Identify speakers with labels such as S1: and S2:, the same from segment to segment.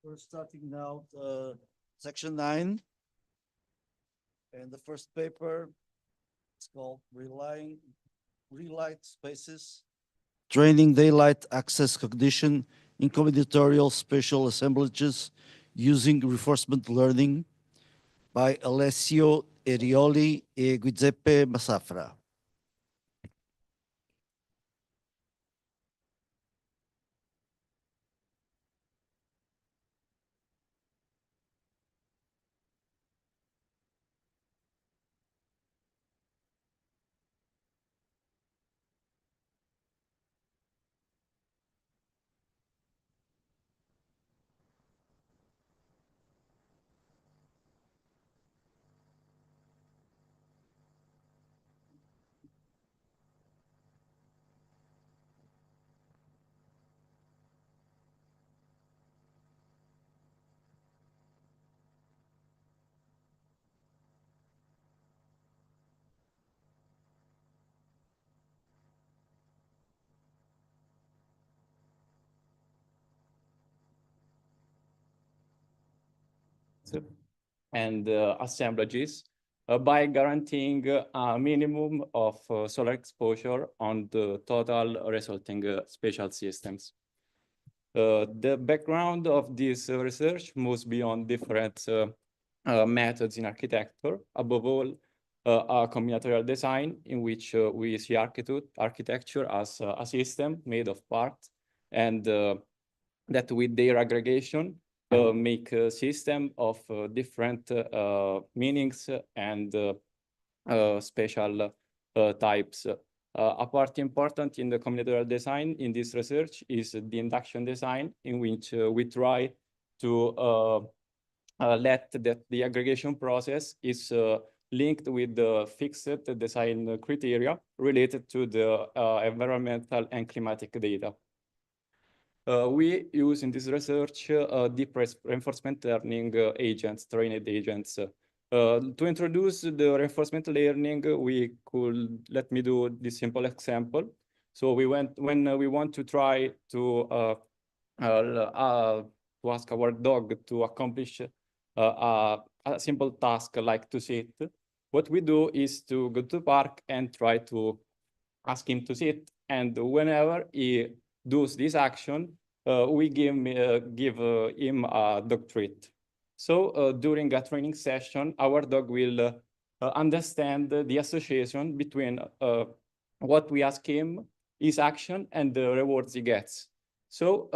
S1: We're starting now section 9. And the first paper is called ReLighting Spaces Training Daylight Access Cognition in Combinatorial Spatial Assemblages Using Reinforcement Learning by Alessio Erioli e Giuseppe Massafra.
S2: And assemblages by guaranteeing a minimum of solar exposure on the total resulting spatial systems. The background of this research moves beyond different methods in architecture, above all a combinatorial design in which we see architecture as a system made of parts, and that with their aggregation make a system of different meanings and spatial types. A part important in the combinatorial design in this research is the induction design, in which we try to let that the aggregation process is linked with the fixed design criteria related to the environmental and climatic data. We use in this research deep reinforcement learning agents, trained agents. To introduce the reinforcement learning, let me do this simple example. So when we want to try to ask our dog to accomplish a simple task like to sit, what we do is to go to the park and try to ask him to sit. And whenever he does this action, we give him a dog treat. So during a training session, our dog will understand the association between what we ask him, his action, and the rewards he gets. So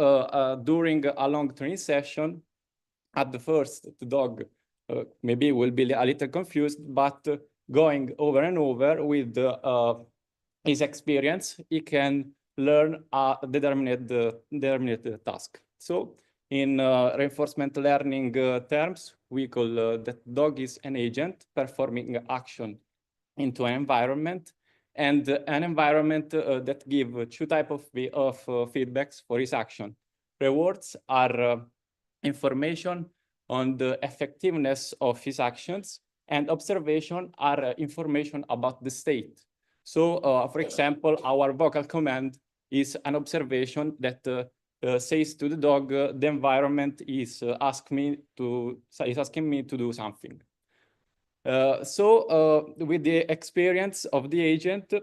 S2: during a long training session, at the first, the dog maybe will be a little confused, but going over and over with his experience, he can learn a determined task. So in reinforcement learning terms, we call that dog is an agent performing action into an environment, and an environment that give two types of feedbacks for his action. Rewards are information on the effectiveness of his actions, and observation are information about the state. So, for example, our vocal command is an observation that says to the dog, the environment is asking me to do something. So with the experience of the agent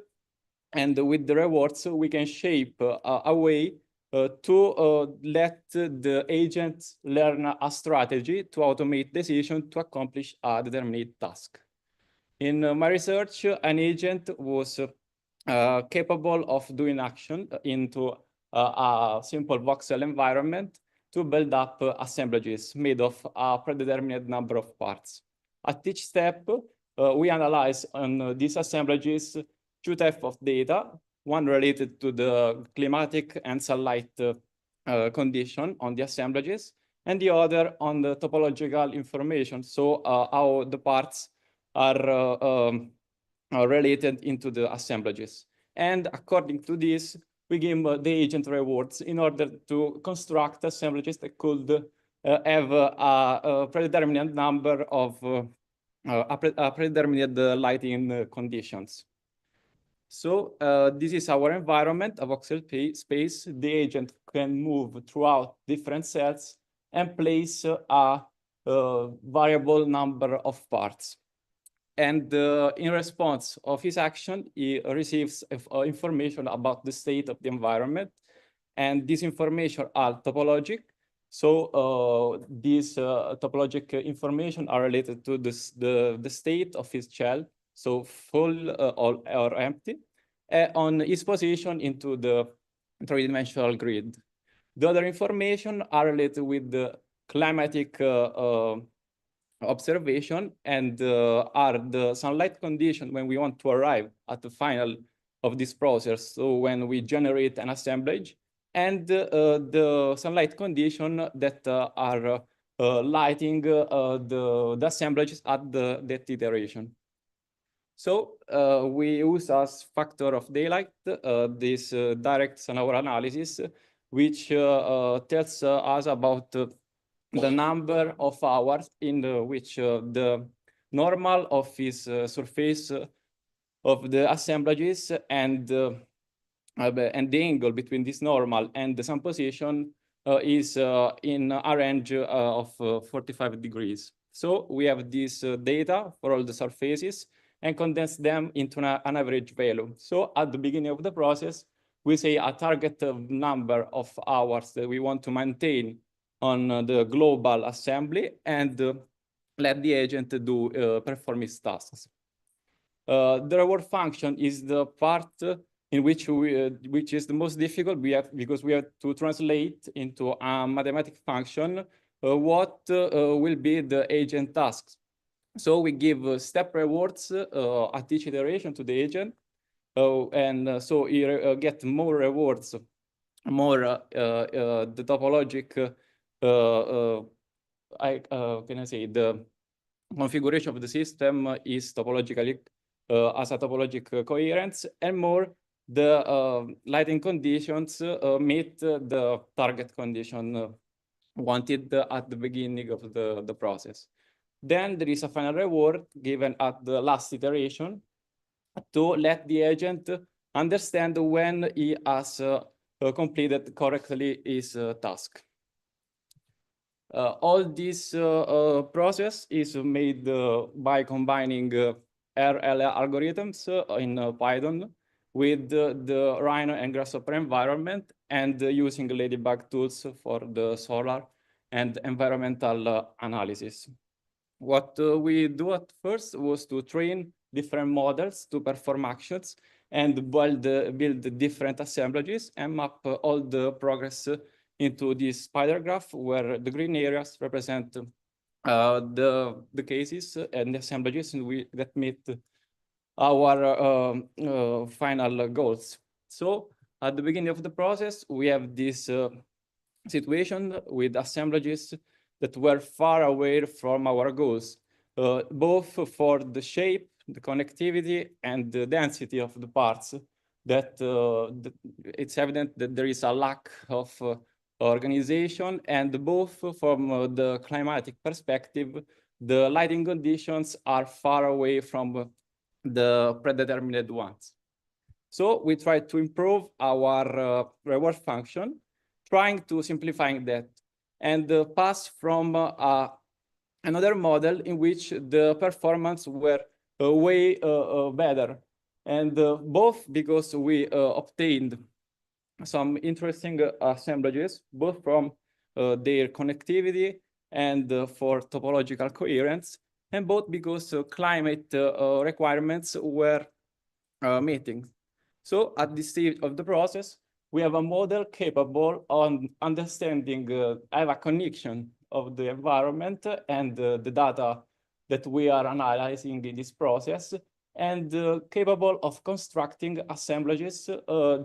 S2: and with the rewards, we can shape a way to let the agent learn a strategy to automate decision to accomplish a determined task. In my research, an agent was capable of doing action into a simple voxel environment to build up assemblages made of a predetermined number of parts. At each step, we analyze on these assemblages two types of data, one related to the climatic and sunlight condition on the assemblages, and the other on the topological information, so how the parts are related into the assemblages. And according to this, we give the agent rewards in order to construct assemblages that could have a predetermined number of predetermined lighting conditions. So this is our environment, a voxel space. The agent can move throughout different cells and place a variable number of parts. And in response of his action, he receives information about the state of the environment. And this information are topologic. So these topologic information are related to the state of his shell, so full or empty, on its position into the three-dimensional grid. The other information are related with the climatic observation and are the sunlight condition when we want to arrive at the final of this process. So when we generate an assemblage, and the sunlight condition that are lighting the assemblages at that iteration. So we use as factor of daylight this direct Sanaur analysis, which tells us about the number of hours in which the normal of his surface of the assemblages and the angle between this normal and the sun position is in a range of 45 degrees. So we have this data for all the surfaces and condense them into an average value. So at the beginning of the process, we say a target number of hours that we want to maintain on the global assembly and let the agent do perform its tasks. The reward function is the part in which which is the most difficult. Because we have to translate into a mathematical function what will be the agent tasks. So we give step rewards at each iteration to the agent, and so you get more rewards, more the topologic. Can I say the configuration of the system is topologically as a topologic coherence, and more the lighting conditions meet the target condition wanted at the beginning of the process. Then there is a final reward given at the last iteration to let the agent understand when he has completed correctly his task. All this process is made by combining RL algorithms in Python with the Rhino and Grasshopper environment, and using Ladybug tools for the solar and environmental analysis. What we do at first was to train different models to perform actions and build different assemblages and map all the progress into this spider graph, where the green areas represent the cases and the assemblages that meet our final goals. So at the beginning of the process, we have this situation with assemblages that were far away from our goals, both for the shape, the connectivity, and the density of the parts. That it's evident that there is a lack of organization, and both from the climatic perspective, the lighting conditions are far away from the predetermined ones. So we try to improve our reward function, trying to simplify that, and pass from another model in which the performance were way better. And both because we obtained some interesting assemblages, both from their connectivity and for topological coherence, and both because climate requirements were meeting. So at this stage of the process, we have a model capable of understanding, have a connection of the environment and the data that we are analyzing in this process, and capable of constructing assemblages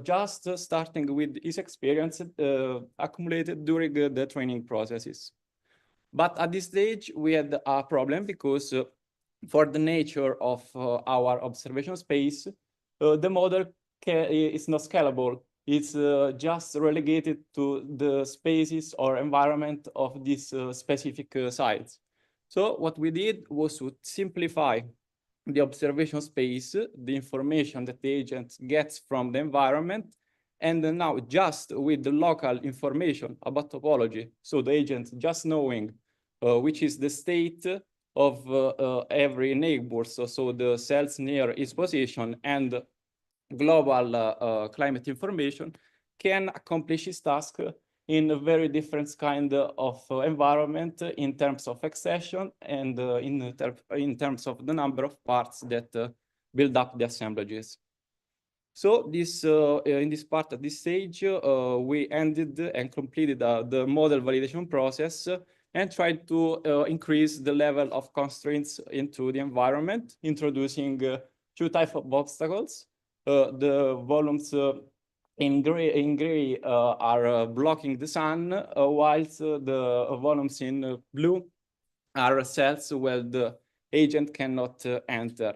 S2: just starting with his experience accumulated during the training processes. But at this stage, we had a problem because for the nature of our observation space, the model is not scalable. It's just relegated to the spaces or environment of these specific sites. So what we did was to simplify the observation space, the information that the agent gets from the environment, And now just with the local information about topology, so the agent just knowing which is the state of every neighbor, so the cells near its position and global climate information, can accomplish its task in a very different kind of environment in terms of accession and in terms of the number of parts that build up the assemblages. So this in this part at this stage, we ended and completed the model validation process and tried to increase the level of constraints into the environment, introducing two types of obstacles. The volumes in gray are blocking the sun, whilst the volumes in blue are cells where the agent cannot enter.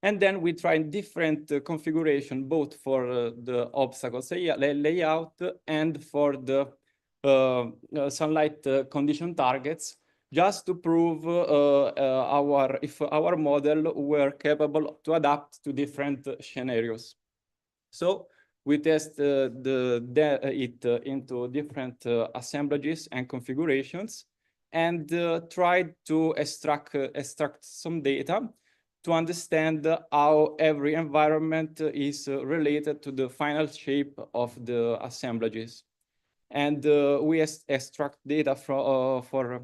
S2: And then we tried different configuration, both for the obstacles layout and for the sunlight condition targets, just to prove if our model were capable to adapt to different scenarios. So we test it into different assemblages and configurations, and tried to extract some data to understand how every environment is related to the final shape of the assemblages. And we extract data for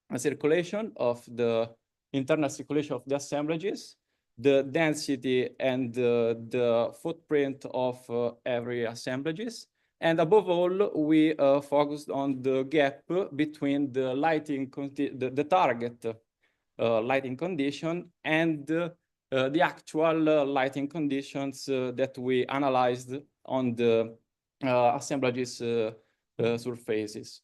S2: a circulation of the internal circulation of the assemblages, the density and the footprint of every assemblages. And above all, we focused on the gap between the lighting, the target lighting condition and the actual lighting conditions that we analyzed on the assemblages surfaces.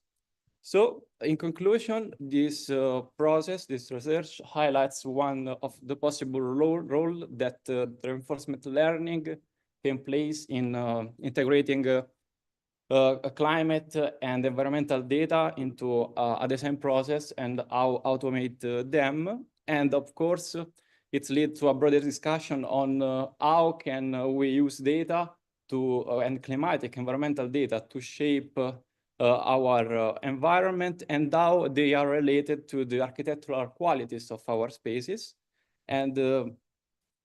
S2: So in conclusion, this process, this research highlights one of the possible role that reinforcement learning can play in integrating climate and environmental data into a design process and how automate them. And of course, it's led to a broader discussion on how can we use data to and climatic environmental data to shape our environment and how they are related to the architectural qualities of our spaces. And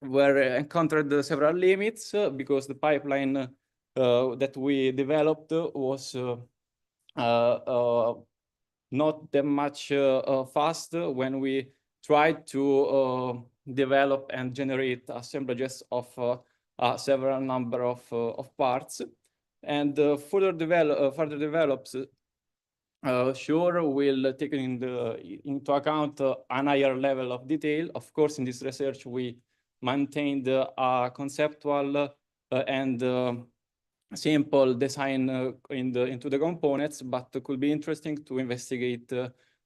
S2: were encountered several limits because the pipeline that we developed was not that much fast when we tried to develop and generate assemblages of several number of parts. And further develops sure will take into account a higher level of detail. Of course, in this research, we maintained a conceptual and simple design into the components, but it could be interesting to investigate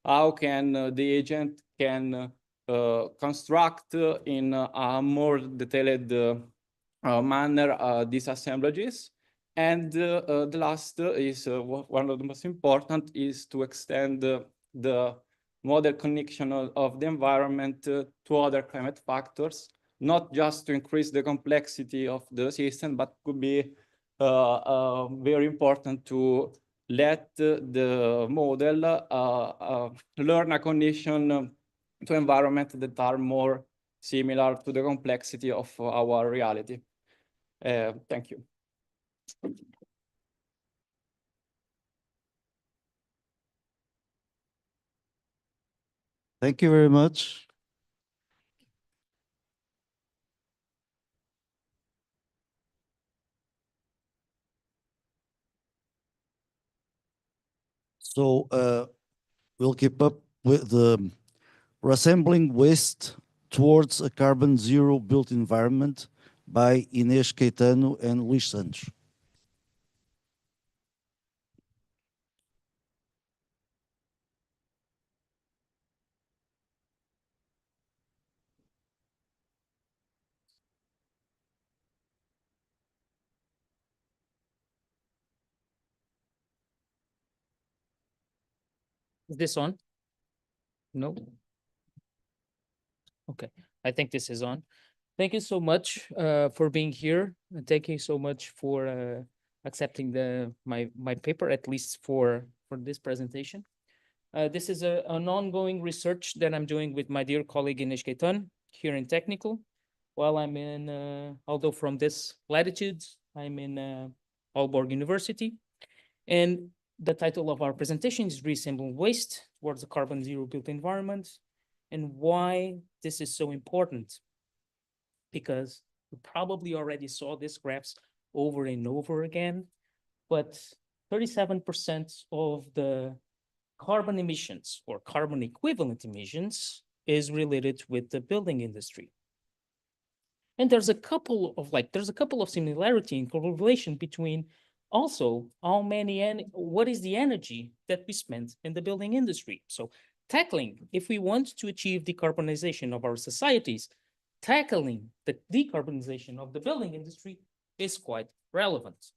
S2: how can the agent can construct in a more detailed manner these assemblages. And the last is one of the most important is to extend the model connection of the environment to other climate factors, not just to increase the complexity of the system, but could be very important to let the model learn a condition to environment that are more similar to the complexity of our reality. Thank you.
S1: Thank you very much. So we'll keep up with the Reassembling Waste Towards a Carbon Zero Built Environment by Inês Caetano and Luís Santos.
S3: Is this on? No? Okay, I think this is on. Thank you so much for being here. And thank you so much for accepting my paper, at least for this presentation. This is an ongoing research that I'm doing with my dear colleague Inês Caetano here in Technical. While I'm in, although from this latitude, I'm in Aalborg University. And the title of our presentation is Reassembling Waste Towards a Carbon Zero Built Environment, and why this is so important. Because you probably already saw these graphs over and over again, but 37% of the carbon emissions or carbon equivalent emissions is related with the building industry. And there's a couple of similarity and correlation between also what is the energy that we spend in the building industry. So tackling, if we want to achieve decarbonization of our societies, tackling the decarbonization of the building industry is quite relevant.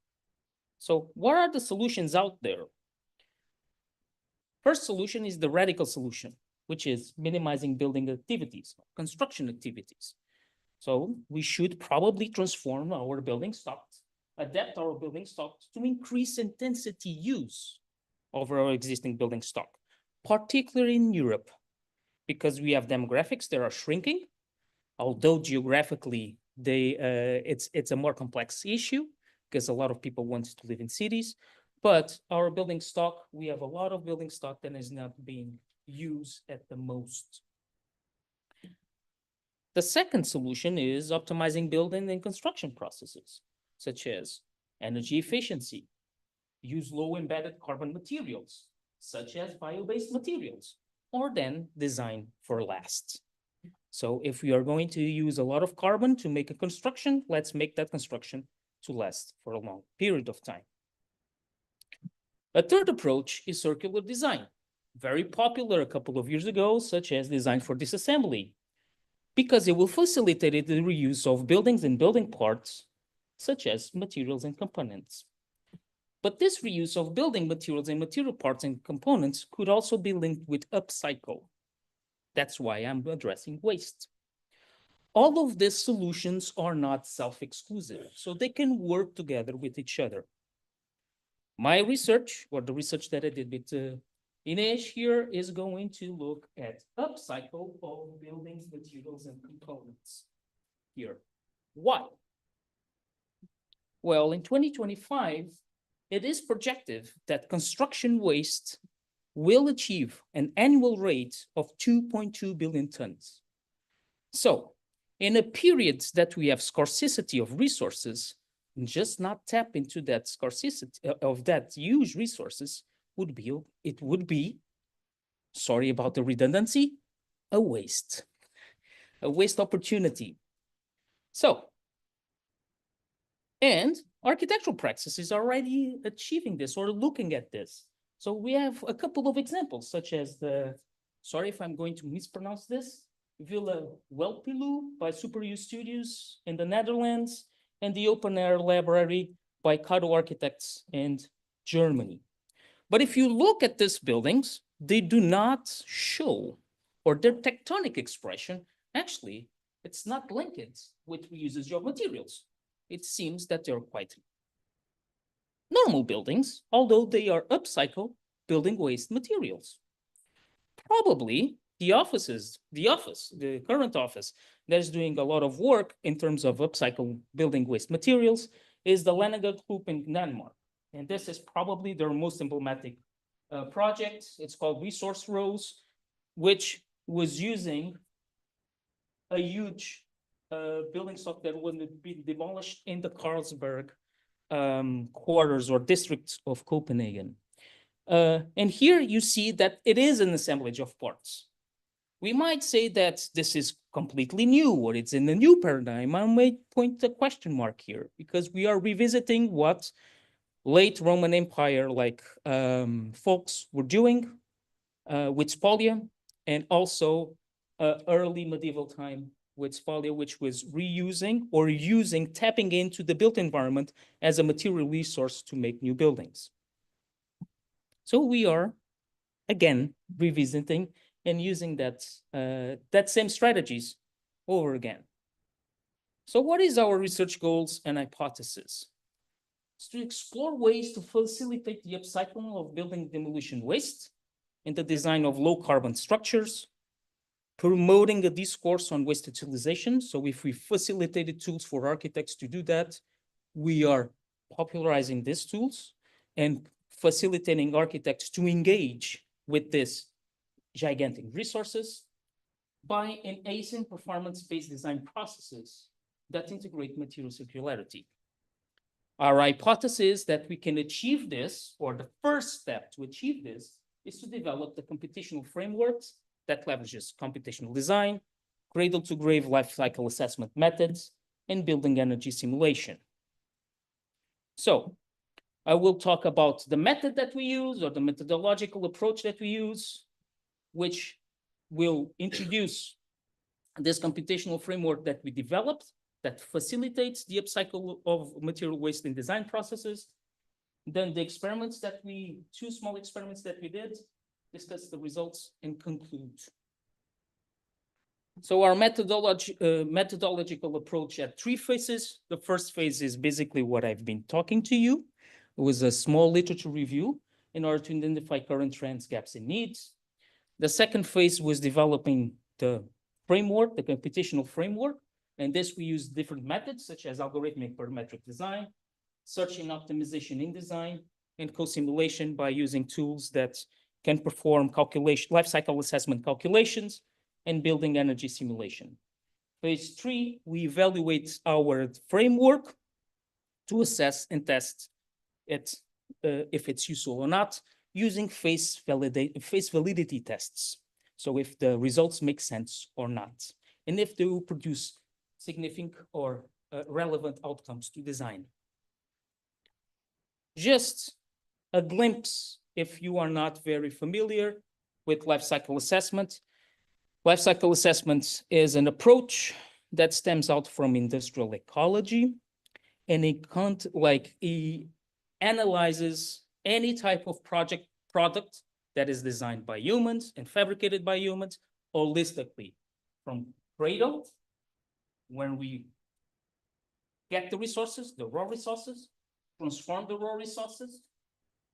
S3: So what are the solutions out there? First solution is the radical solution, which is minimizing building activities, construction activities. So we should probably transform our building stock, adapt our building stock to increase intensity use of our existing building stock, particularly in Europe, because we have demographics that are shrinking, although geographically it's a more complex issue because a lot of people want to live in cities. But our building stock, we have a lot of building stock that is not being used at the most. The second solution is optimizing building and construction processes, such as energy efficiency, use low embedded carbon materials, such as bio-based materials, or then design for last. So if we are going to use a lot of carbon to make a construction, let's make that construction to last for a long period of time. A third approach is circular design, very popular a couple of years ago, such as design for disassembly, because it will facilitate the reuse of buildings and building parts, such as materials and components. But this reuse of building materials and material parts and components could also be linked with upcycle. That's why I'm addressing waste. All of these solutions are not self-exclusive, so they can work together with each other. My research, or the research that I did with Inês here, is going to look at upcycle of buildings, materials, and components here. Why? Well, in 2025, it is projected that construction waste will achieve an annual rate of 2.2 billion tons. So, in a period that we have scarcity of resources, just not tap into that scarcity of that huge resources would be, sorry about the redundancy, a waste opportunity. So, and architectural practices are already achieving this or looking at this. So we have a couple of examples, such as sorry if I'm going to mispronounce this, Villa Welpilu by Superu Studios in the Netherlands, and the Open Air Library by Cado Architects in Germany. But if you look at these buildings, they do not show, or their tectonic expression, actually, it's not linked with reusage of materials. It seems that they're quite normal buildings, although they are upcycle building waste materials. Probably the current office that is doing a lot of work in terms of upcycle building waste materials is the Lenager Group in Denmark. And this is probably their most emblematic project. It's called Resource Rose, which was using a huge building stock that would be demolished in the Carlsberg quarters or districts of Copenhagen. And here you see that it is an assemblage of parts. We might say that this is completely new or it's in a new paradigm. I might point a question mark here because we are revisiting what late Roman Empire like folks were doing with spolia, and also early medieval time with spolia, which was reusing or tapping into the built environment as a material resource to make new buildings. So we are, again, revisiting and using that same strategies over again. So what is our research goals and hypothesis? is to explore ways to facilitate the upcycling of building demolition waste in the design of low carbon structures, promoting a discourse on waste utilization. So if we facilitated tools for architects to do that, we are popularizing these tools and facilitating architects to engage with these gigantic resources by enhancing performance-based design processes that integrate material circularity. Our hypothesis that we can achieve this, or the first step to achieve this, is to develop the computational frameworks that leverages computational design, cradle-to-grave life cycle assessment methods, and building energy simulation. So I will talk about the method that we use, or the methodological approach that we use, which will introduce this computational framework that we developed that facilitates the upcycle of material waste in design processes. Then the experiments that two small experiments that we did, discuss the results, and conclude. So our methodological approach had 3 phases. The first phase is basically what I've been talking to you. It was a small literature review in order to identify current trends, gaps, and needs. The second phase was developing the framework, the computational framework. And this we use different methods such as algorithmic parametric design, search and optimization in design, and co-simulation by using tools that can perform life cycle assessment calculations and building energy simulation. Phase 3, we evaluate our framework to assess and test it if it's useful or not, using face validity tests. So if the results make sense or not, and if they will produce significant or relevant outcomes to design. Just a glimpse, if you are not very familiar with life cycle assessment. Life cycle assessment is an approach that stems out from industrial ecology, and it analyzes any type of product that is designed by humans and fabricated by humans holistically, from cradle, when we get the resources, the raw resources, transform the raw resources,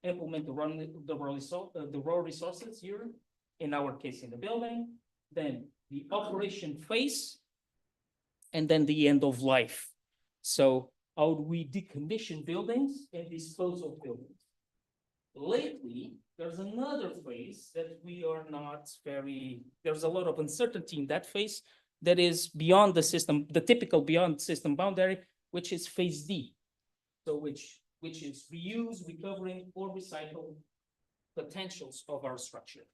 S3: implement the raw resources here, in our case in the building, then the operation phase, and then the end of life. So how do we decommission buildings and dispose of buildings? Lately, there's another phase that we are not there's a lot of uncertainty in that phase that is beyond the system, the typical beyond system boundary, which is phase D. So which is reuse, recovering, or recycle potentials of our structure.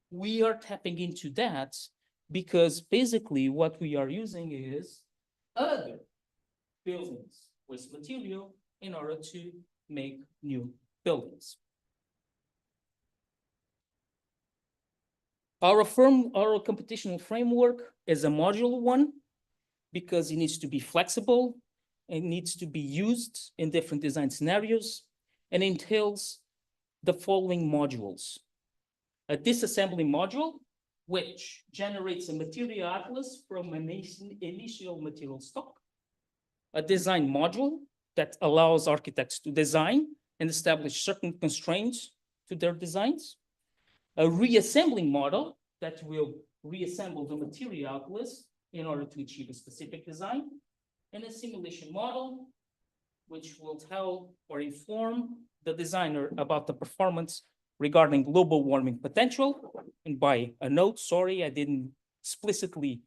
S3: We are tapping into that because basically what we are using is other buildings waste material in order to make new buildings. Our computational framework is a modular one because it needs to be flexible, it needs to be used in different design scenarios, and entails the following modules. A disassembly module, which generates a material atlas from an initial material stock. A design module that allows architects to design and establish certain constraints to their designs. A reassembling model that will reassemble the material atlas in order to achieve a specific design. And a simulation model, which will tell or inform the designer about the performance regarding global warming potential. And by a note, sorry, I didn't explicitly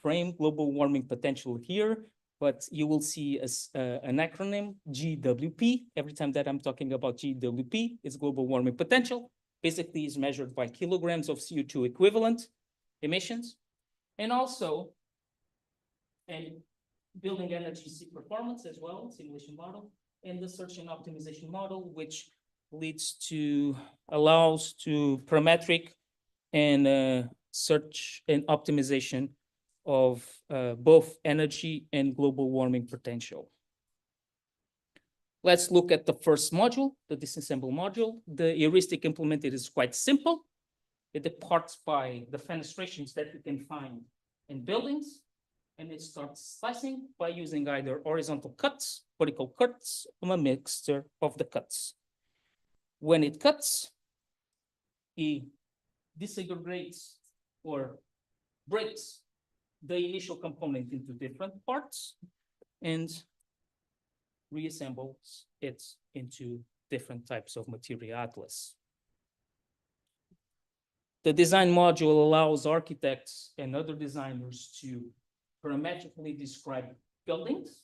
S3: frame global warming potential here, but you will see an acronym, GWP. Every time that I'm talking about GWP, it's global warming potential. Basically is measured by kilograms of CO2 equivalent emissions. And also, building energy performance as well, simulation model, and the search and optimization model, which allows to parametric and search and optimization of both energy and global warming potential. Let's look at the first module, the disassemble module. The heuristic implemented is quite simple. It departs by the fenestrations that we can find in buildings and it starts slicing by using either horizontal cuts, vertical cuts, or a mixture of the cuts. When it cuts, it disaggregates or breaks the initial component into different parts and reassembles it into different types of material atlas. The design module allows architects and other designers to parametrically describe buildings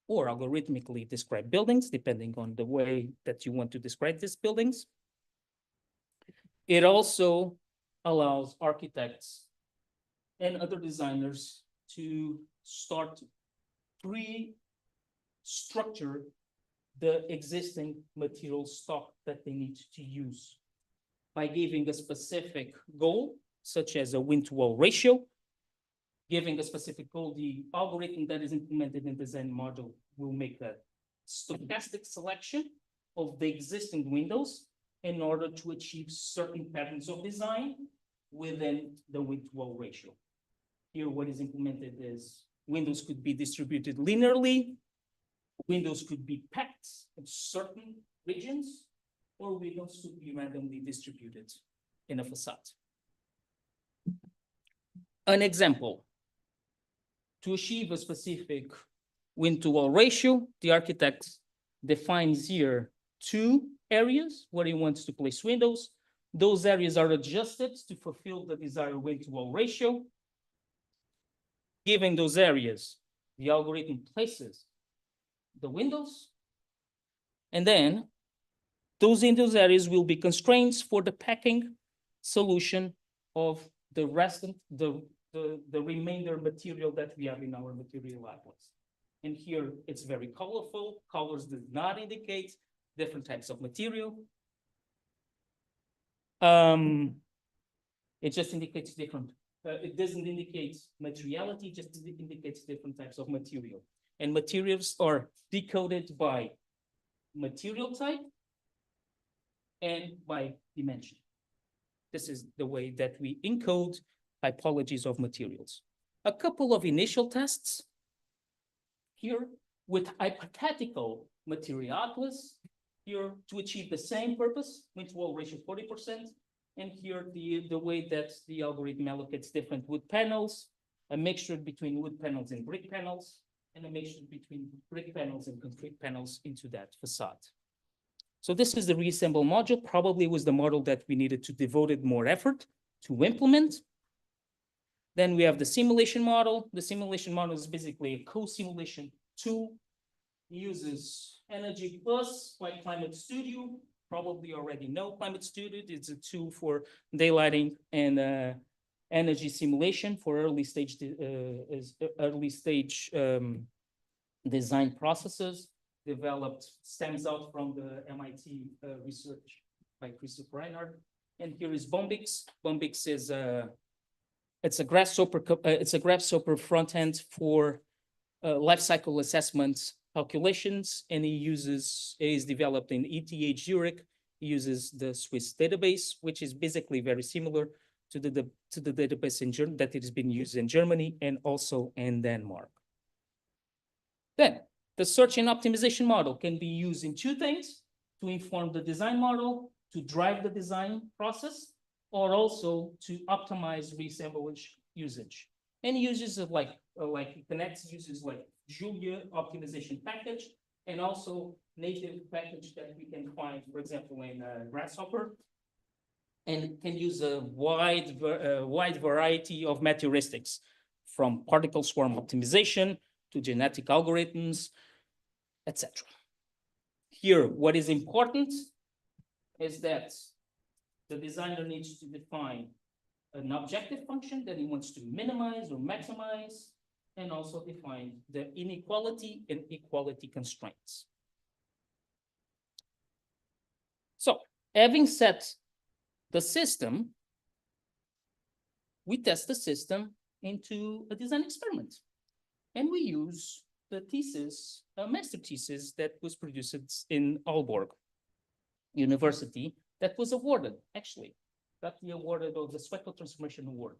S3: or algorithmically describe buildings, depending on the way that you want to describe these buildings. It also allows architects and other designers to start pre-structure the existing material stock that they need to use by giving a specific goal, such as a wind-to-wall ratio. Giving a specific goal, the algorithm that is implemented in the design module will make a stochastic selection of the existing windows in order to achieve certain patterns of design within the wind-to-wall ratio. Here, what is implemented is windows could be distributed linearly, windows could be packed in certain regions, or windows could be randomly distributed in a facade. An example, to achieve a specific wind-to-wall ratio, the architect defines here 2 areas where he wants to place windows. Those areas are adjusted to fulfill the desired wind-to-wall ratio. Given those areas, the algorithm places the windows, and then those in those areas will be constraints for the packing solution of the remainder material that we have in our material atlas. And here it's very colorful. Colors do not indicate different types of material. It just indicates different. It doesn't indicate materiality, just indicates different types of material. And materials are decoded by material type and by dimension. This is the way that we encode typologies of materials. A couple of initial tests here with hypothetical material atlas, here to achieve the same purpose, wind-to-wall ratio 40%, and here the way that the algorithm allocates different wood panels, a mixture between wood panels and brick panels, and a mixture between brick panels and concrete panels into that facade. So this is the reassemble module, probably was the model that we needed to devote more effort to implement. Then we have the simulation model. The simulation model is basically a co-simulation tool. It uses Energy Plus by Climate Studio. Probably already know Climate Studio. It's a tool for daylighting and energy simulation for early stage design processes. Developed, stems out from the MIT research by Christopher Reinhardt. And here is Bombix. Bombix is it's a grasshopper front end for life cycle assessment calculations, and it is developed in ETH Zurich. It uses the Swiss database, which is basically very similar to the database that it has been used in Germany and also in Denmark. Then the search and optimization model can be used in 2 things: to inform the design model, to drive the design process, or also to optimize reassemblage usage. And uses of like it connects uses like Julia optimization package, and also native package that we can find, for example, in Grasshopper, and can use a wide variety of heuristics, from particle swarm optimization to genetic algorithms, etc. Here, what is important is that the designer needs to define an objective function that he wants to minimize or maximize, and also define the inequality and equality constraints. So, having set the system, we test the system into a design experiment. And we use the thesis, a master thesis that was produced in Aalborg University that was awarded, actually, got the award of the Sweco Transformation Award.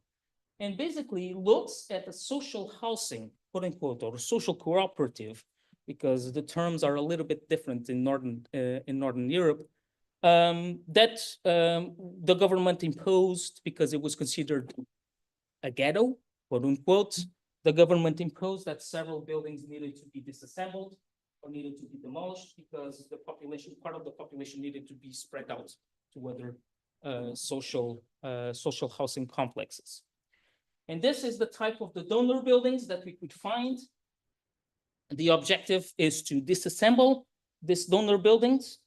S3: and basically looks at the social housing, quote unquote, or social cooperative, because the terms are a little bit different in Northern Europe, that the government imposed because it was considered a ghetto, quote unquote. The government imposed that several buildings needed to be disassembled or needed to be demolished because the population, part of the population needed to be spread out to other social housing complexes. And this is the type of the donor buildings that we could find. The objective is to disassemble these donor buildings.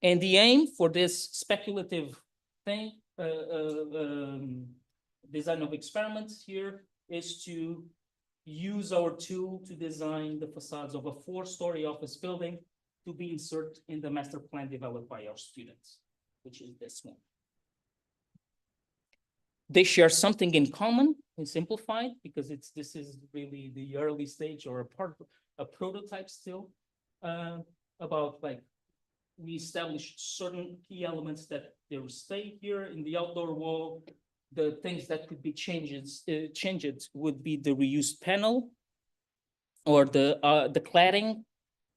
S3: And the aim for this speculative thing, design of experiments here, is to use our tool to design the facades of a 4-story office building to be inserted in the master plan developed by our students, which is this one. They share something in common and simplified because this is really the early stage or a prototype still, about like we established certain key elements that they will stay here in the outdoor wall. The things that could be changed would be the reused panel or the cladding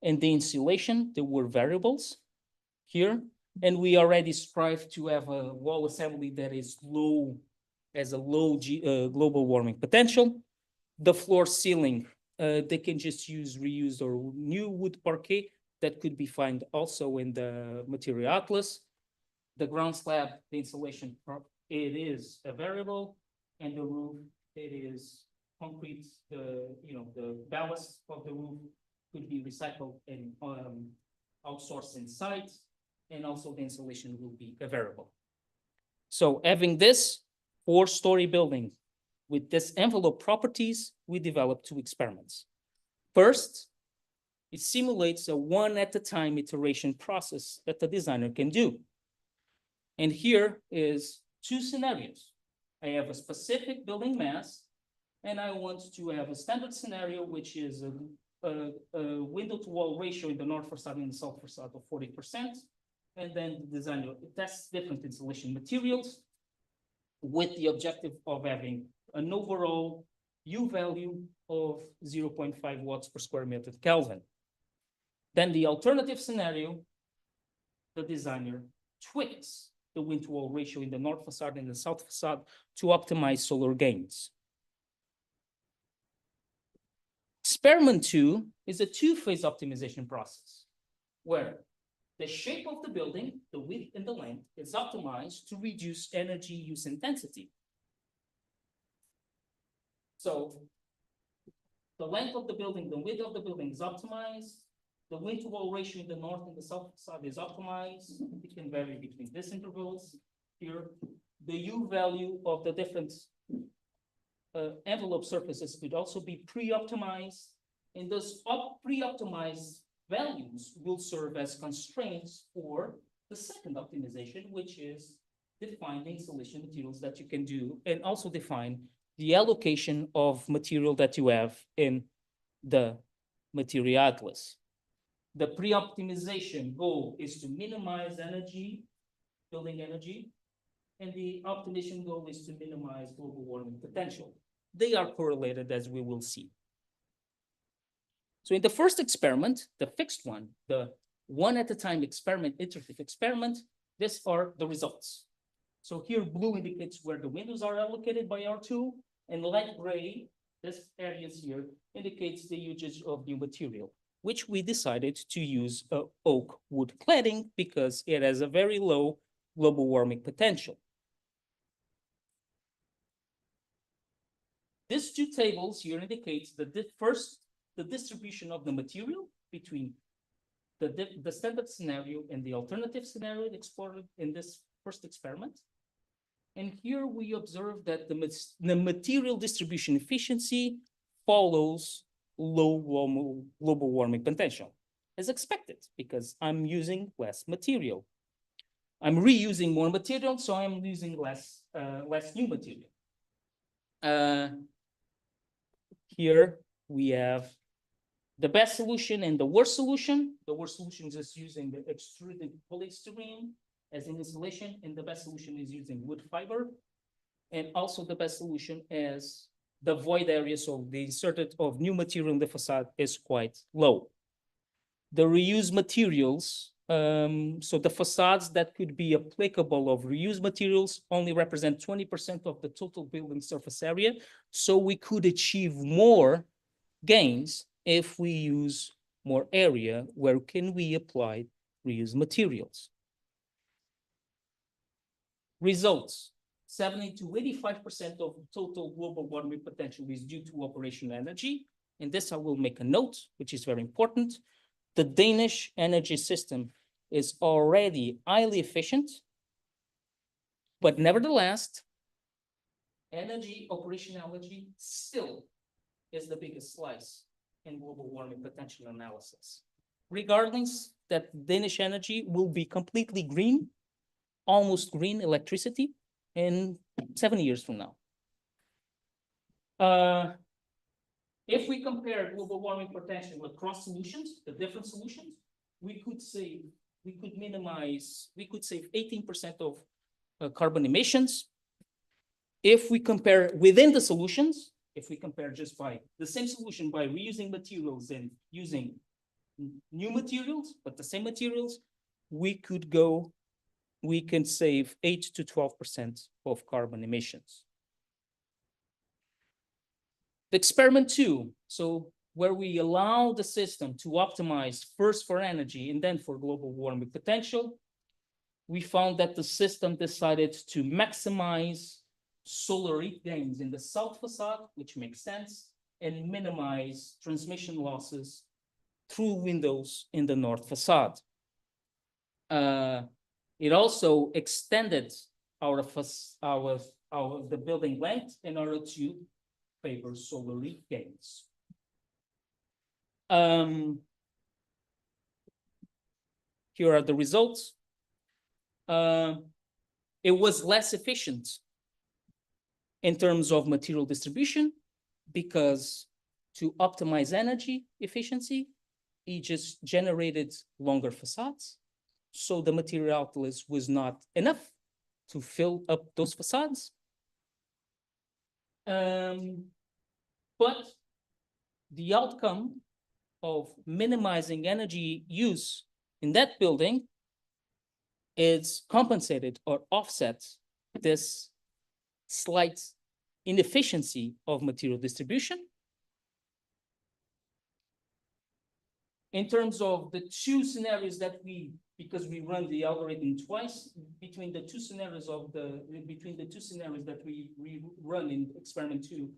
S3: and the insulation. There were variables here. And we already strive to have a wall assembly that is low, as a low global warming potential. The floor ceiling, they can just use reused or new wood parquet that could be found also in the material atlas. The ground slab, the insulation, it is a variable, and the roof, it is concrete. The ballast of the roof could be recycled and outsourced inside, and also the insulation will be a variable. So having this 4-story building with this envelope properties, we developed 2 experiments. First, it simulates a one-at-a-time iteration process that the designer can do. And here is 2 scenarios. I have a specific building mass, and I want to have a standard scenario, which is a window-to-wall ratio in the north facade and the south facade of 40%. And then the designer tests different insulation materials with the objective of having an overall U value of 0.5 watts per square meter Kelvin. Then the alternative scenario, the designer tweaks the wind-to-wall ratio in the north facade and the south facade to optimize solar gains. Experiment 2 is a 2-phase optimization process where the shape of the building, the width and the length, is optimized to reduce energy use intensity. So the length of the building, the width of the building is optimized. The wind-to-wall ratio in the north and the south facade is optimized. It can vary between these intervals here. The U value of the different envelope surfaces could also be pre-optimized. And those pre-optimized values will serve as constraints for the second optimization, which is define the insulation materials that you can do and also define the allocation of material that you have in the material atlas. The pre-optimization goal is to minimize energy, building energy, and the optimization goal is to minimize global warming potential. They are correlated, as we will see. So in the first experiment, the fixed one, the one-at-a-time experiment, iterative experiment, these are the results. So here, blue indicates where the windows are allocated by our tool, and light gray, this areas here, indicates the usage of new material, which we decided to use oak wood cladding because it has a very low global warming potential. These 2 tables here indicates the distribution of the material between the standard scenario and the alternative scenario explored in this first experiment. And here we observe that the material distribution efficiency follows low global warming potential, as expected, because I'm using less material. I'm reusing more material, so I'm using less new material. Here we have the best solution and the worst solution. The worst solution is just using the extruded polystyrene as an insulation, and the best solution is using wood fiber. And also the best solution is the void area, so the inserted of new material in the facade is quite low. The reused materials, so the facades that could be applicable of reused materials only represent 20% of the total building surface area. So we could achieve more gains if we use more area where can we apply reused materials. Results. 70 to 85% of total global warming potential is due to operational energy. And this I will make a note, which is very important. The Danish energy system is already highly efficient, but nevertheless, energy operationality still is the biggest slice in global warming potential analysis. Regardless that Danish energy will be completely green, almost green electricity in 7 years from now. If we compare global warming potential across solutions, the different solutions, we could save 18% of carbon emissions. If we compare within the solutions, if we compare just by the same solution by reusing materials and using new materials, but the same materials, we can save 8 to 12% of carbon emissions. The experiment 2, so where we allow the system to optimize first for energy and then for global warming potential, we found that the system decided to maximize solar heat gains in the south facade, which makes sense, and minimize transmission losses through windows in the north facade. It also extended the building length in order to favor solar heat gains. Here are the results. It was less efficient in terms of material distribution because to optimize energy efficiency, it just generated longer facades. So the material outlet was not enough to fill up those facades. But the outcome of minimizing energy use in that building is compensated or offsets this slight inefficiency of material distribution. In terms of the two scenarios that because we run the algorithm twice, between the two scenarios that we run in experiment 2,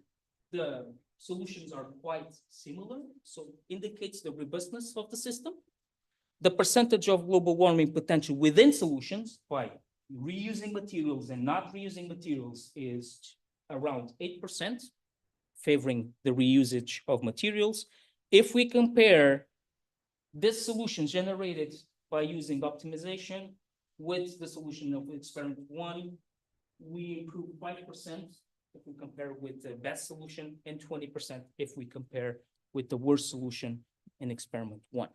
S3: the solutions are quite similar, so indicates the robustness of the system. The percentage of global warming potential within solutions by reusing materials and not reusing materials is around 8%, favoring the reusage of materials. If we compare this solution generated by using optimization with the solution of experiment 1, we improve 5% if we compare with the best solution and 20% if we compare with the worst solution in experiment 1.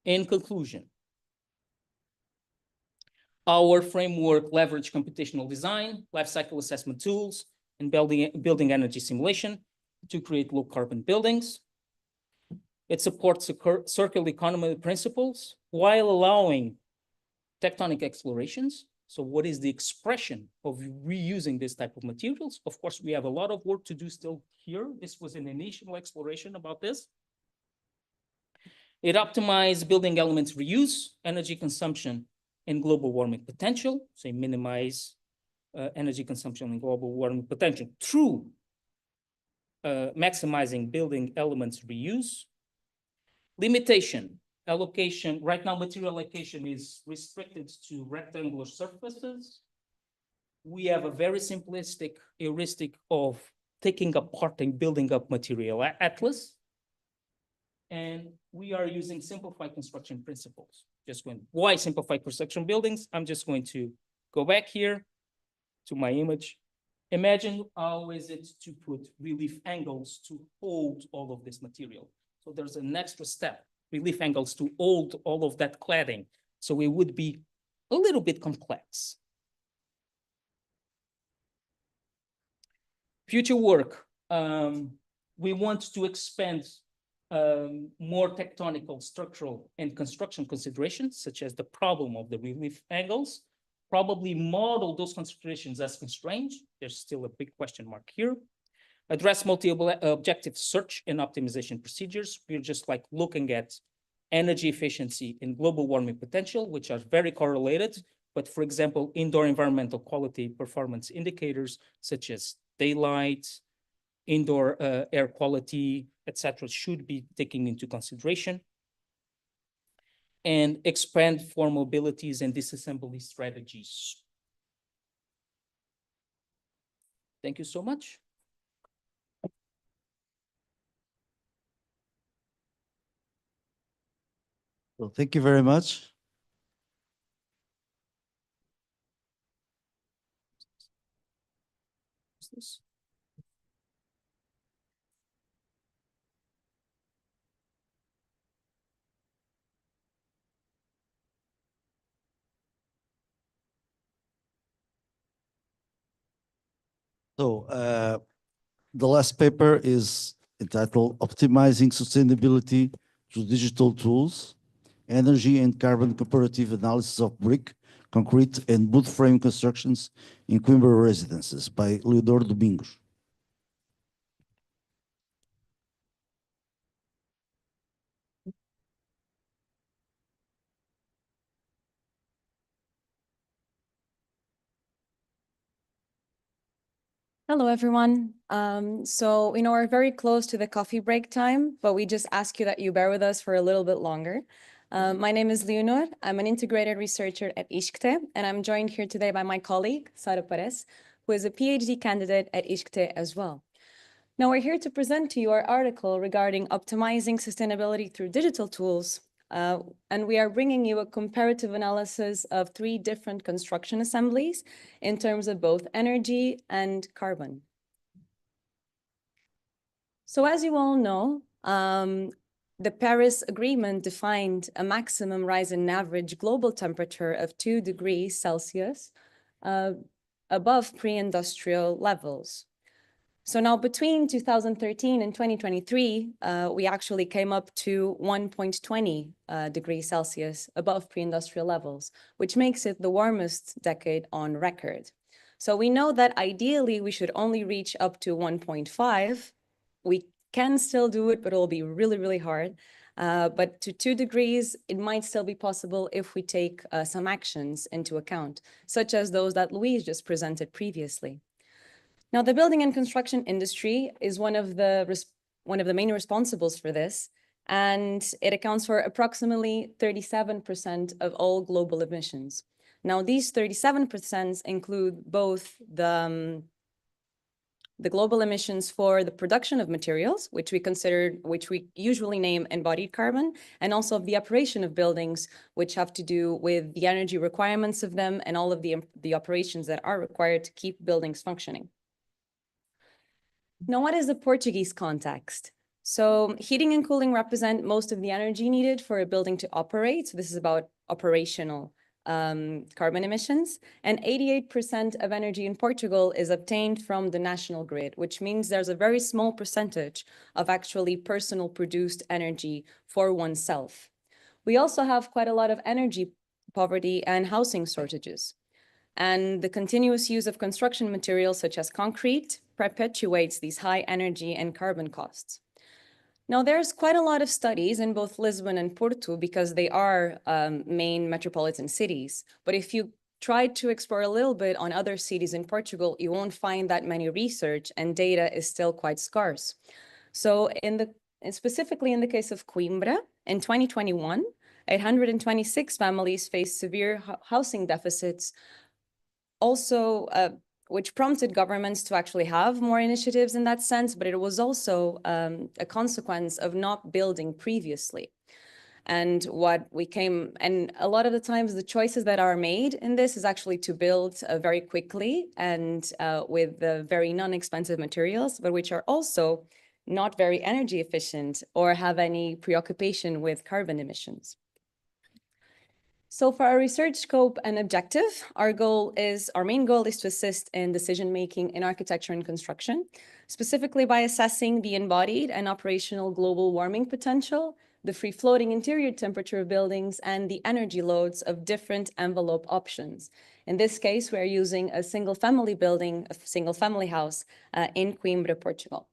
S3: In conclusion, our framework leverage computational design, life cycle assessment tools, and building energy simulation to create low carbon buildings. It supports circular economy principles while allowing tectonic explorations. So what is the expression of reusing this type of materials? Of course, we have a lot of work to do still here. This was an initial exploration about this. It optimized building elements reuse, energy consumption, and global warming potential. So minimize energy consumption and global warming potential through maximizing building elements reuse. Limitation, allocation. Right now, material allocation is restricted to rectangular surfaces. We have a very simplistic heuristic of taking apart and building up material atlas. And we are using simplified construction principles. Why simplified construction buildings? I'm just going to go back here to my image. Imagine how is it to put relief angles to hold all of this material. So there's an extra step, relief angles to hold all of that cladding. So it would be a little bit complex. Future work. We want to expand more tectonical, structural, and construction considerations, such as the problem of the relief angles, probably model those considerations as constrained. There's still a big question mark here. Address multi-objective search and optimization procedures. We're just like looking at energy efficiency and global warming potential, which are very correlated. But for example, indoor environmental quality performance indicators, such as daylight, indoor air quality, etc., should be taken into consideration. And expand for mobilities and disassembly strategies. Thank you so much.
S1: Well, thank you very much.
S3: What's this?
S1: So the last paper is entitled Optimizing Sustainability Through Digital Tools, Energy and Carbon Comparative Analysis of Brick, Concrete and Wood Frame Constructions in Coimbra Residences by Leonor Domingos.
S4: Hello, everyone. So we know we're very close to the coffee break time, but we just ask you that you bear with us for a little bit longer. My name is Leonor. I'm an integrated researcher at ISCTE, and I'm joined here today by my colleague, Sara Parece, who is a PhD candidate at ISCTE as well. Now, we're here to present to you our article regarding optimizing sustainability through digital tools, and we are bringing you a comparative analysis of 3 different construction assemblies in terms of both energy and carbon. So as you all know, the Paris Agreement defined a maximum rise in average global temperature of 2 degrees Celsius above pre-industrial levels. So now between 2013 and 2023, we actually came up to 1.20 degrees Celsius above pre-industrial levels, which makes it the warmest decade on record. So we know that ideally we should only reach up to 1.5. We can still do it, but it'll be really, really hard. But to 2 degrees, it might still be possible if we take some actions into account, such as those that Louise just presented previously. Now, the building and construction industry is one of the main responsibles for this, and it accounts for approximately 37% of all global emissions. Now, these 37% include both the global emissions for the production of materials, which we usually name embodied carbon, and also of the operation of buildings, which have to do with the energy requirements of them and all of the operations that are required to keep buildings functioning. Now, what is the Portuguese context? So heating and cooling represent most of the energy needed for a building to operate. So this is about operational carbon emissions. And 88% of energy in Portugal is obtained from the national grid, which means there's a very small percentage of actually personal produced energy for oneself. We also have quite a lot of energy poverty and housing shortages. And the continuous use of construction materials such as concrete perpetuates these high energy and carbon costs. Now, there's quite a lot of studies in both Lisbon and Porto because they are main metropolitan cities. But if you try to explore a little bit on other cities in Portugal, you won't find that many research, and data is still quite scarce. So specifically in the case of Coimbra, in 2021, 826 families faced severe housing deficits, also which prompted governments to actually have more initiatives in that sense, but it was also a consequence of not building previously. And a lot of the times the choices that are made in this is actually to build very quickly and with very non-expensive materials, but which are also not very energy efficient or have any preoccupation with carbon emissions. So for our research scope and objective, our main goal is to assist in decision-making in architecture and construction, specifically by assessing the embodied and operational global warming potential, the free-floating interior temperature of buildings, and the energy loads of different envelope options. In this case, we are using a single-family building, a single-family house in Coimbra, Portugal.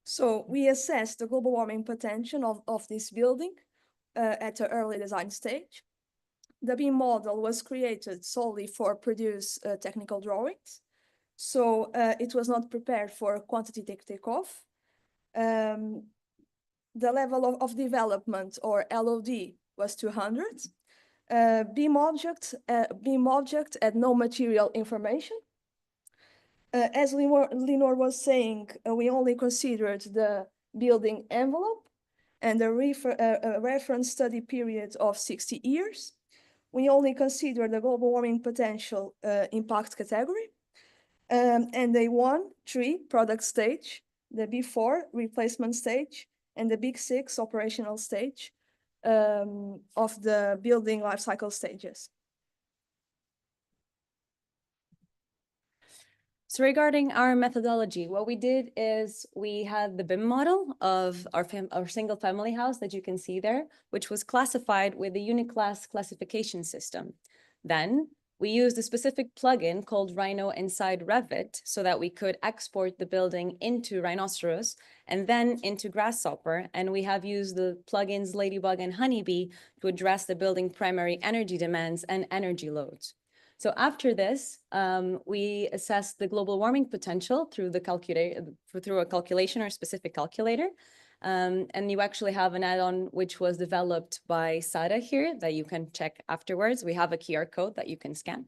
S5: So we assessed the global warming potential of this building at an early design stage. The BIM model was created solely for produce technical drawings. So it was not prepared for quantitative takeoff. The level of development, or LOD, was 200. BIM object had no material information. As Leonor was saying, we only considered the building envelope and a reference study period of 60 years. We only consider the global warming potential impact category. And the 1-3 product stage, the B4 replacement stage, and the Big 6 operational stage of the building life cycle stages.
S4: So regarding our methodology, what we did is we had the BIM model of our single family house that you can see there, which was classified with the Uniclass classification system. Then we used a specific plugin called Rhino inside Revit so that we could export the building into Rhinoceros and then into Grasshopper. And we have used the plugins Ladybug and Honeybee to address the building primary energy demands and energy loads. So after this, we assessed the global warming potential through a calculation or specific calculator. And you actually have an add-on which was developed by Sara here that you can check afterwards. We have a QR code that you can scan.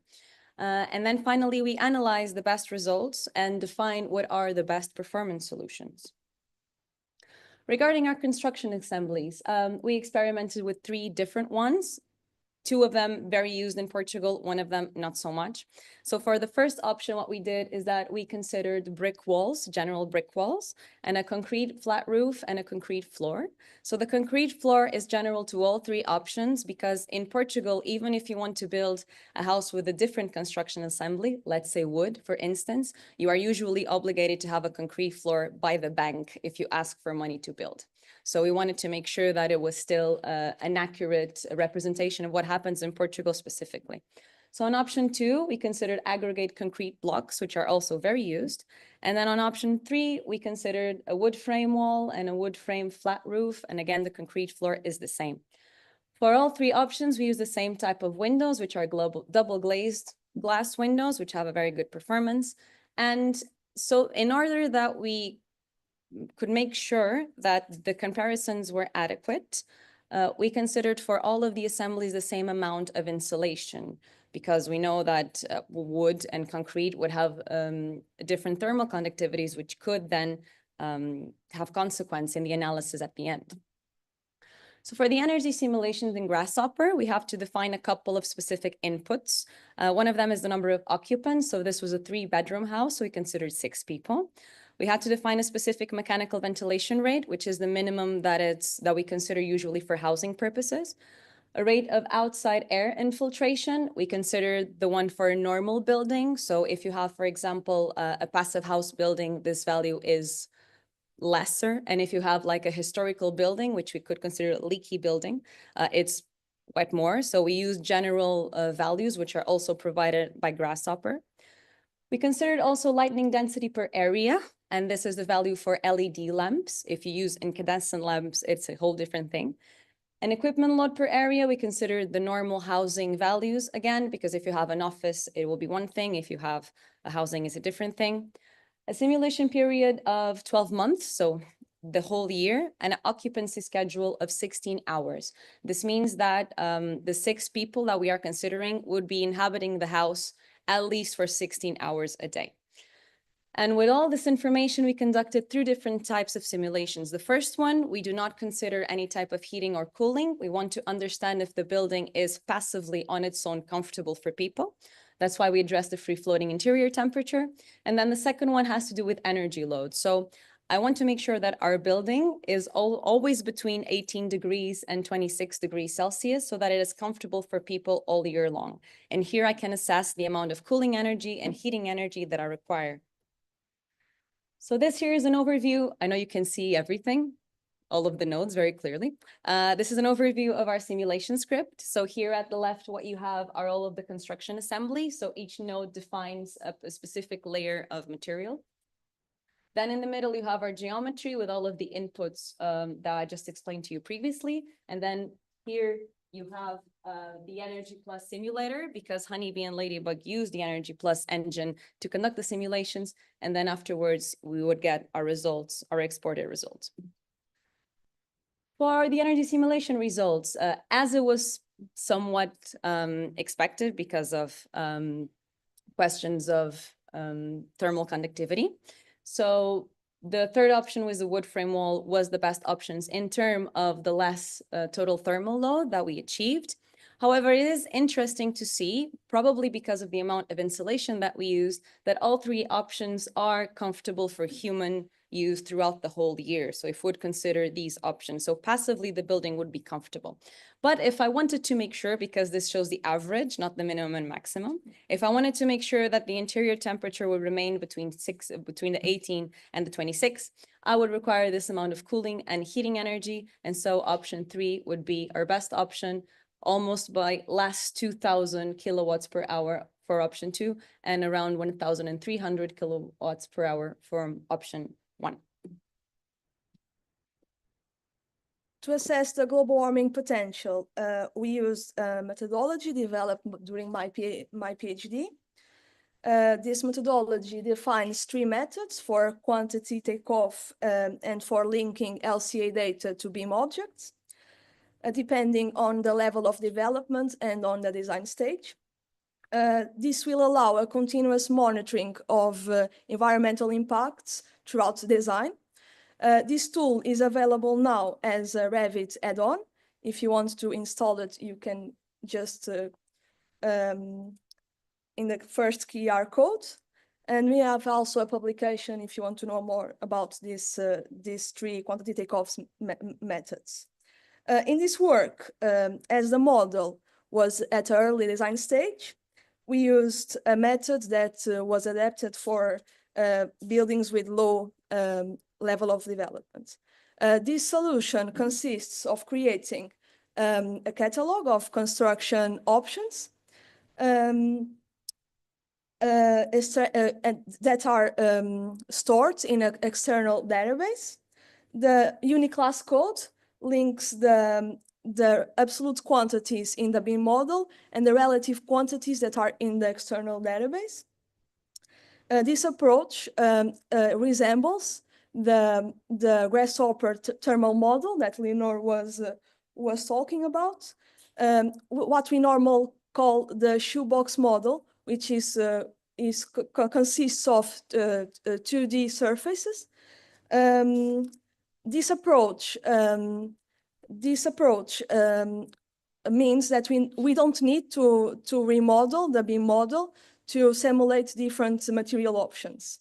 S4: And then finally, we analyze the best results and define what are the best performance solutions. Regarding our construction assemblies, we experimented with 3 different ones. 2 of them very used in Portugal, 1 of them not so much. So for the first option, what we did is that we considered brick walls, general brick walls, and a concrete flat roof and a concrete floor. So the concrete floor is general to all 3 options because in Portugal, even if you want to build a house with a different construction assembly, let's say wood, for instance, you are usually obligated to have a concrete floor by the bank if you ask for money to build. So we wanted to make sure that it was still an accurate representation of what happens in Portugal specifically. So on option 2, we considered aggregate concrete blocks, which are also very used. And then on option 3, we considered a wood frame wall and a wood frame flat roof. And again, the concrete floor is the same. For all 3 options, we use the same type of windows, which are double glazed glass windows, which have a very good performance. And so in order that we could make sure that the comparisons were adequate, we considered for all of the assemblies the same amount of insulation, because we know that wood and concrete would have different thermal conductivities, which could then have consequence in the analysis at the end. So for the energy simulations in Grasshopper, we have to define a couple of specific inputs. One of them is the number of occupants. So this was a 3-bedroom house, so we considered 6 people. We had to define a specific mechanical ventilation rate, which is the minimum that we consider usually for housing purposes. A rate of outside air infiltration, we considered the one for a normal building. So if you have, for example, a passive house building, this value is lesser. And if you have like a historical building, which we could consider a leaky building, it's quite more. So we use general values, which are also provided by Grasshopper. We considered also lightning density per area, and this is the value for LED lamps. If you use incandescent lamps, it's a whole different thing. An equipment load per area, we considered the normal housing values again, because if you have an office, it will be one thing. If you have a housing, it's a different thing. A simulation period of 12 months, so the whole year, and an occupancy schedule of 16 hours. This means that the 6 people that we are considering would be inhabiting the house at least for 16 hours a day. And with all this information, we conducted 3 different types of simulations. The first one, we do not consider any type of heating or cooling. We want to understand if the building is passively on its own comfortable for people. That's why we address the free floating interior temperature. And then the second one has to do with energy load. So I want to make sure that our building is always between 18 degrees and 26 degrees Celsius so that it is comfortable for people all year long. And here I can assess the amount of cooling energy and heating energy that I require. So this here is an overview. I know you can see everything, all of the nodes very clearly. This is an overview of our simulation script. So here at the left, what you have are all of the construction assembly. So each node defines a specific layer of material. Then in the middle, you have our geometry with all of the inputs that I just explained to you previously. And then here you have the Energy Plus simulator, because Honeybee and Ladybug use the Energy Plus engine to conduct the simulations. And then afterwards, we would get our results, our exported results. For the energy simulation results, as it was somewhat expected because of questions of thermal conductivity. So the third option with the wood frame wall was the best options in terms of the less total thermal load that we achieved. However, it is interesting to see, probably because of the amount of insulation that we use, that all three options are comfortable for human use throughout the whole year. So if we would consider these options, so passively the building would be comfortable. But if I wanted to make sure, because this shows the average, not the minimum and maximum, if I wanted to make sure that the interior temperature would remain between the 18 and the 26, I would require this amount of cooling and heating energy. And so option 3 would be our best option, almost by less 2,000 kilowatts per hour for option 2 and around 1,300 kilowatts per hour for option 1.
S5: To assess the global warming potential, we used a methodology developed during my PhD. This methodology defines 3 methods for quantity takeoff and for linking LCA data to BIM objects, depending on the level of development and on the design stage. This will allow a continuous monitoring of environmental impacts throughout the design. This tool is available now as a Revit add-on. If you want to install it, you can just in the first QR code. And we have also a publication if you want to know more about these 3 quantity takeoffs methods. In this work, as the model was at an early design stage, we used a method that was adapted for buildings with low level of development. This solution consists of creating a catalog of construction options that are stored in an external database. The uniclass code links the absolute quantities in the BIM model and the relative quantities that are in the external database. This approach resembles the grasshopper thermal model that Leonor was talking about. What we normally call the shoebox model, which consists of 2D surfaces. This approach means that we don't need to remodel the BIM model to simulate different material options.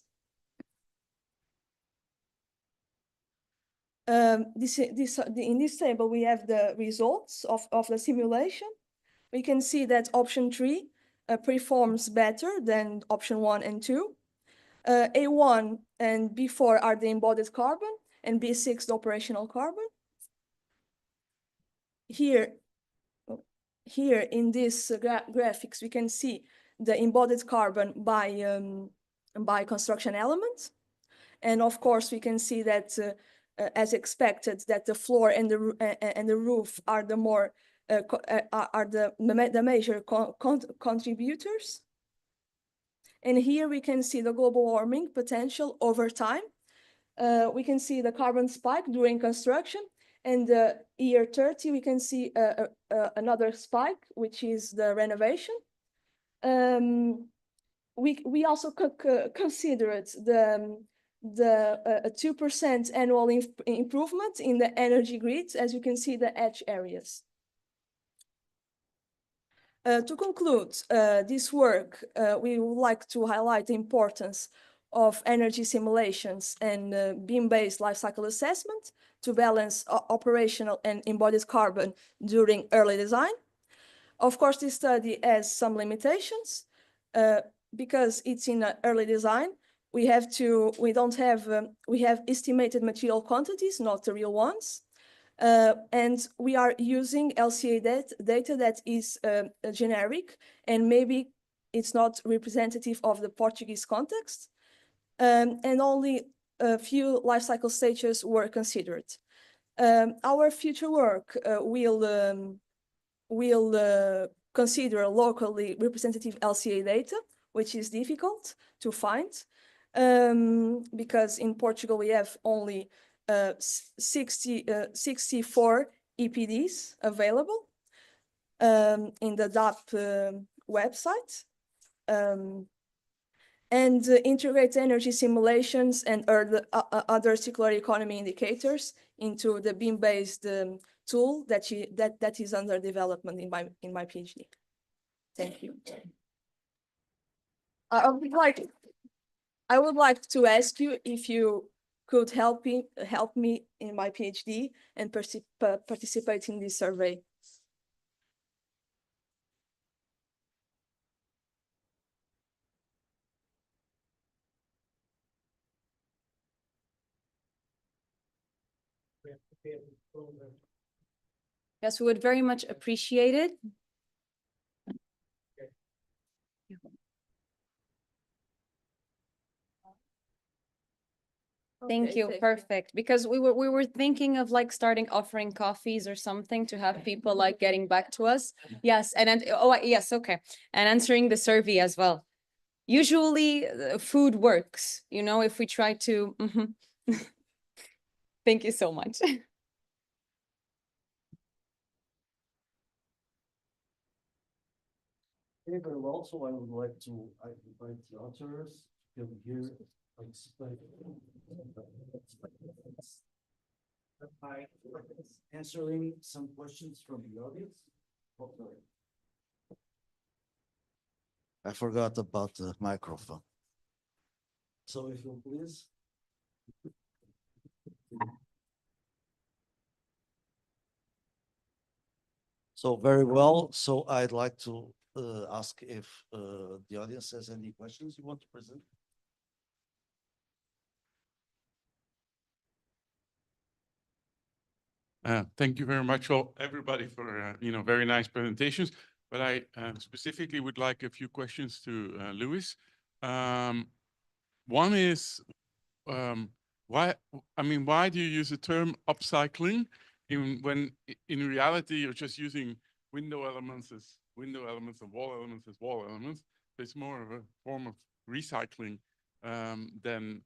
S5: In this table, we have the results of the simulation. We can see that option 3 performs better than option 1 and 2. A1 and B4 are the embodied carbon, and B6 the operational carbon. Here in this graphics, we can see the embodied carbon by construction elements. And of course, we can see that, as expected, that the floor and the roof are the major contributors. And here we can see the global warming potential over time. We can see the carbon spike during construction, and year 30 we can see another spike, which is the renovation. We also considered the 2% annual improvement in the energy grids, as you can see the edge areas. To conclude this work, we would like to highlight the importance of energy simulations and beam-based life cycle assessment to balance operational and embodied carbon during early design. Of course, this study has some limitations because it's in early design. We have estimated material quantities, not the real ones. And we are using LCA data that is generic, and maybe it's not representative of the Portuguese context. And only a few life cycle stages were considered. Our future work will consider locally representative LCA data, which is difficult to find because in Portugal we have only 64 EPDs available in the DAP website. And integrate energy simulations and other circular economy indicators into the beam-based tool that is under development in my PhD. Thank you. I would like to ask you if you could help me in my PhD and participate in this survey.
S4: Yes, we would very much appreciate it. Thank you. Perfect. Because we were thinking of like starting offering coffees or something to have people like getting back to us. Yes, and then yes, okay, and answering the survey as well. Usually, food works. You know, if we try to. Thank you so much.
S1: Okay, very well. So I would like to invite the authors to come here, explain. By answering some questions from the audience. Okay. I forgot about the microphone. So if you please. So very well. So I'd like to ask if the audience has any questions you want to present.
S6: Thank you very much, all everybody, for very nice presentations. But I specifically would like a few questions to Louis. One is why do you use the term upcycling when in reality you're just using window elements as window elements and wall elements as wall elements? It's more of a form of recycling than,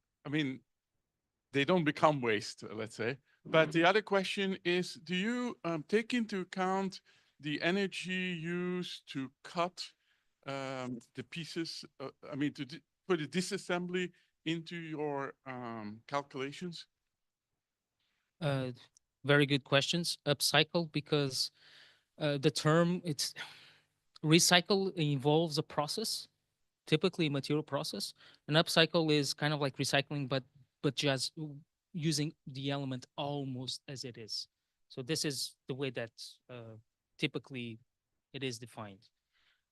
S6: they don't become waste, let's say. But the other question is, do you take into account the energy used to cut the pieces, to put a disassembly into your calculations?
S3: Very good questions. Upcycle, because the term, it's recycle involves a process, typically a material process. An upcycle is kind of like recycling, but just using the element almost as it is. So this is the way that typically it is defined.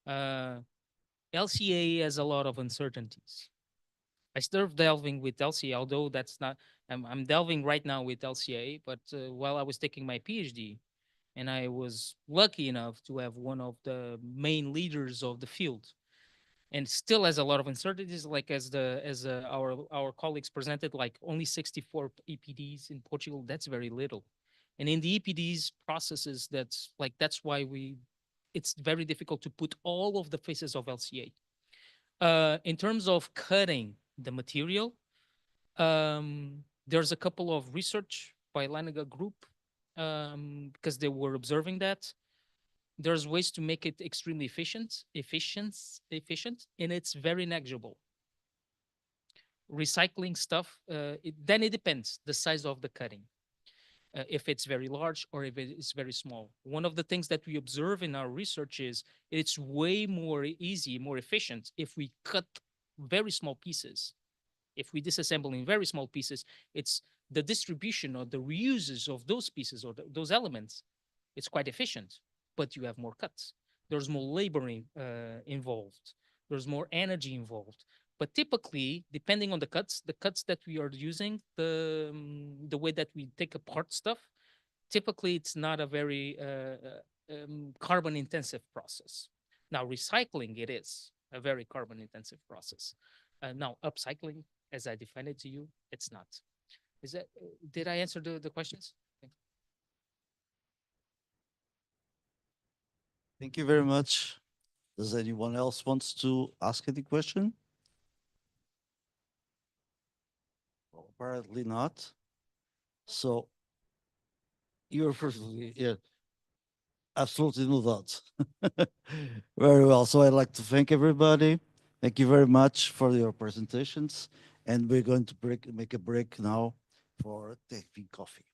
S3: LCA has a lot of uncertainties. I started delving with LCA, although that's not, I'm delving right now with LCA, but while I was taking my PhD, and I was lucky enough to have one of the main leaders of the field, and still has a lot of uncertainties, like as our colleagues presented, like only 64 EPDs in Portugal. That's very little, and in the EPDs processes, that's why it's very difficult to put all of the phases of LCA. In terms of cutting the material, there's a couple of research by Laniga group because they were observing that. There's ways to make it extremely efficient, and it's very negligible. Recycling stuff, then it depends the size of the cutting, if it's very large or if it is very small. One of the things that we observe in our research is it's way more easy, more efficient if we cut very small pieces If we disassemble in very small pieces, it's the distribution or the reuses of those pieces or those elements. It's quite efficient, but you have more cuts. There's more laboring involved. There's more energy involved. But typically, depending on the cuts that we are using, the way that we take apart stuff, typically it's not a very carbon intensive process. Now, recycling, it is a very carbon intensive process. Now, upcycling, as I defined it to you, it's not. Is that, did I answer the questions?
S1: Thank you very much. Does anyone else wants to ask any question? Well, apparently not. So you're perfectly, yeah, absolutely no doubt. Very well. So I'd like to thank everybody. Thank you very much for your presentations. And we're going to make a break now for taking coffee.